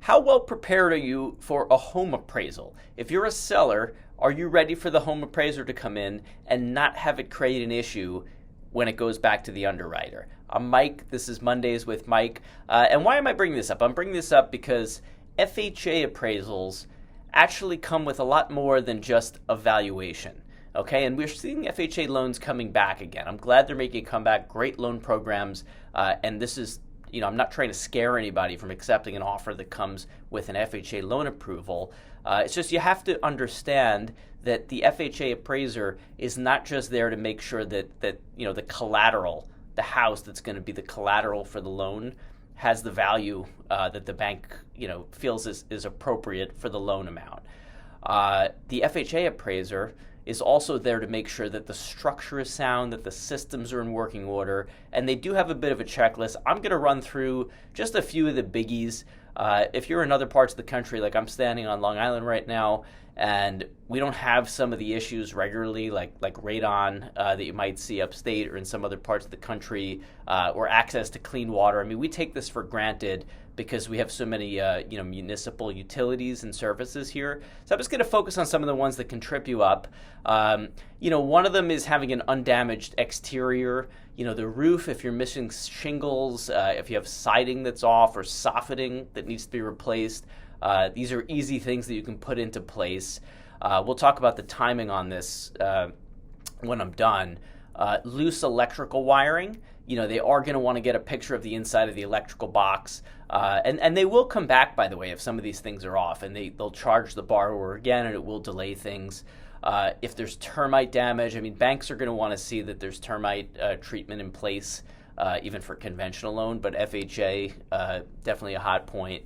How well prepared are you for a home appraisal? If you're a seller, are you ready for the home appraiser to come in and not have it create an issue when it goes back to the underwriter? I'm Mike. This is Mondays with Mike. And why am I bringing this up? I'm bringing this up because FHA appraisals actually come with a lot more than just a valuation. Okay, and we're seeing FHA loans coming back again. I'm glad they're making a comeback. Great loan programs, and this is, I'm not trying to scare anybody from accepting an offer that comes with an FHA loan approval. It's just you have to understand that the FHA appraiser is not just there to make sure that the collateral, the house that's going to be the collateral for the loan, has the value that the bank feels is appropriate for the loan amount. The FHA appraiser is also there to make sure that the structure is sound, that the systems are in working order, and they do have a bit of a checklist. I'm going to run through just a few of the biggies. If you're in other parts of the country, like I'm standing on Long Island right now, and we don't have some of the issues regularly, like radon that you might see upstate or in some other parts of the country, or access to clean water. I mean, we take this for granted because we have so many municipal utilities and services here. So I'm just going to focus on some of the ones that can trip you up. One of them is having an undamaged exterior. The roof, if you're missing shingles, if you have siding that's off or soffitting that needs to be replaced. These are easy things that you can put into place. We'll talk about the timing on this when I'm done. Loose electrical wiring. They are going to want to get a picture of the inside of the electrical box. And they will come back, by the way, if some of these things are off. And they'll charge the borrower again, and it will delay things. If there's termite damage, banks are going to want to see that there's termite treatment in place, even for conventional loan. But FHA, definitely a hot point.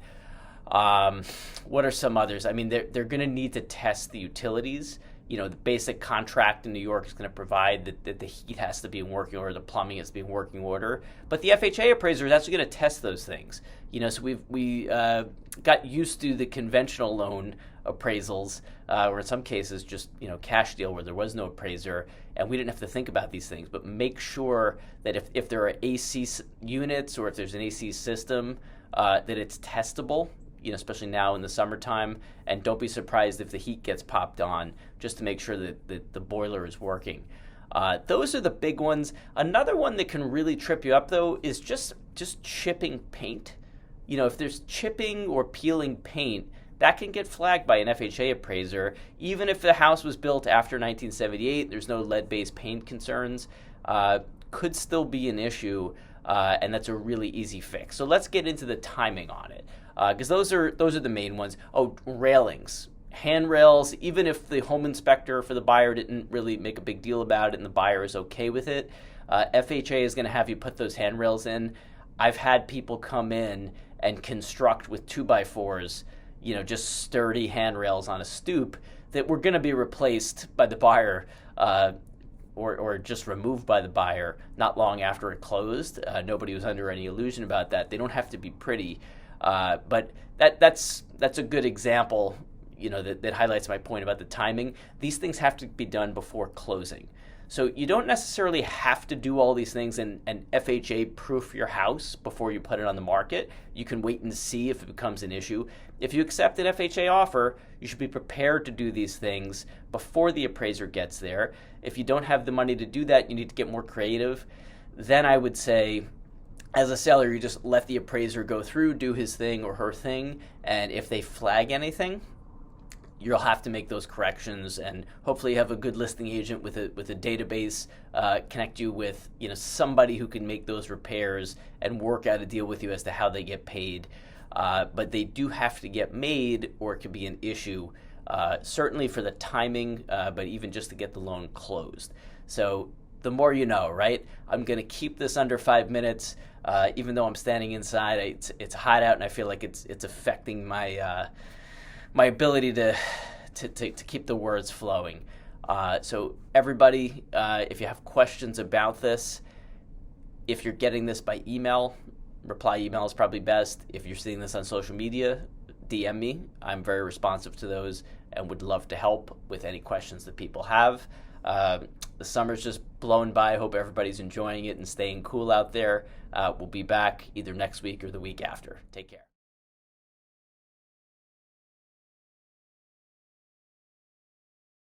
What are some others? They're going to need to test the utilities. The basic contract in New York is going to provide that the heat has to be in working order, the plumbing has to be in working order. But the FHA appraiser is actually going to test those things. So we got used to the conventional loan appraisals, or in some cases just cash deal where there was no appraiser, and we didn't have to think about these things. But make sure that if there are AC units or if there's an AC system, that it's testable. Especially now in the summertime, and don't be surprised if the heat gets popped on, just to make sure that the boiler is working. Those are the big ones. Another one that can really trip you up, though, is just chipping paint. If there's chipping or peeling paint, that can get flagged by an FHA appraiser. Even if the house was built after 1978, there's no lead-based paint concerns, could still be an issue, and that's a really easy fix. So let's get into the timing on it. Because those are the main ones. Oh, railings, handrails. Even if the home inspector for the buyer didn't really make a big deal about it and the buyer is okay with it, FHA is going to have you put those handrails in. I've had people come in and construct with 2x4s, just sturdy handrails on a stoop that were going to be replaced by the buyer, or just removed by the buyer not long after it closed. Nobody was under any illusion about that. They don't have to be pretty. But that's a good example, that highlights my point about the timing. These things have to be done before closing. So you don't necessarily have to do all these things and FHA proof your house before you put it on the market. You can wait and see if it becomes an issue. If you accept an FHA offer, you should be prepared to do these things before the appraiser gets there. If you don't have the money to do that, you need to get more creative. Then I would say, as a seller, you just let the appraiser go through, do his thing or her thing, and if they flag anything, you'll have to make those corrections, and hopefully you have a good listing agent with a database, connect you with somebody who can make those repairs and work out a deal with you as to how they get paid. But they do have to get made, or it could be an issue, certainly for the timing, but even just to get the loan closed. So the more you know, right? I'm going to keep this under 5 minutes, even though I'm standing inside. It's hot out, and I feel like it's affecting my my ability to keep the words flowing. So everybody, if you have questions about this, if you're getting this by email, reply email is probably best. If you're seeing this on social media, DM me. I'm very responsive to those and would love to help with any questions that people have. The summer's just blown by. I hope everybody's enjoying it and staying cool out there. We'll be back either next week or the week after. Take care.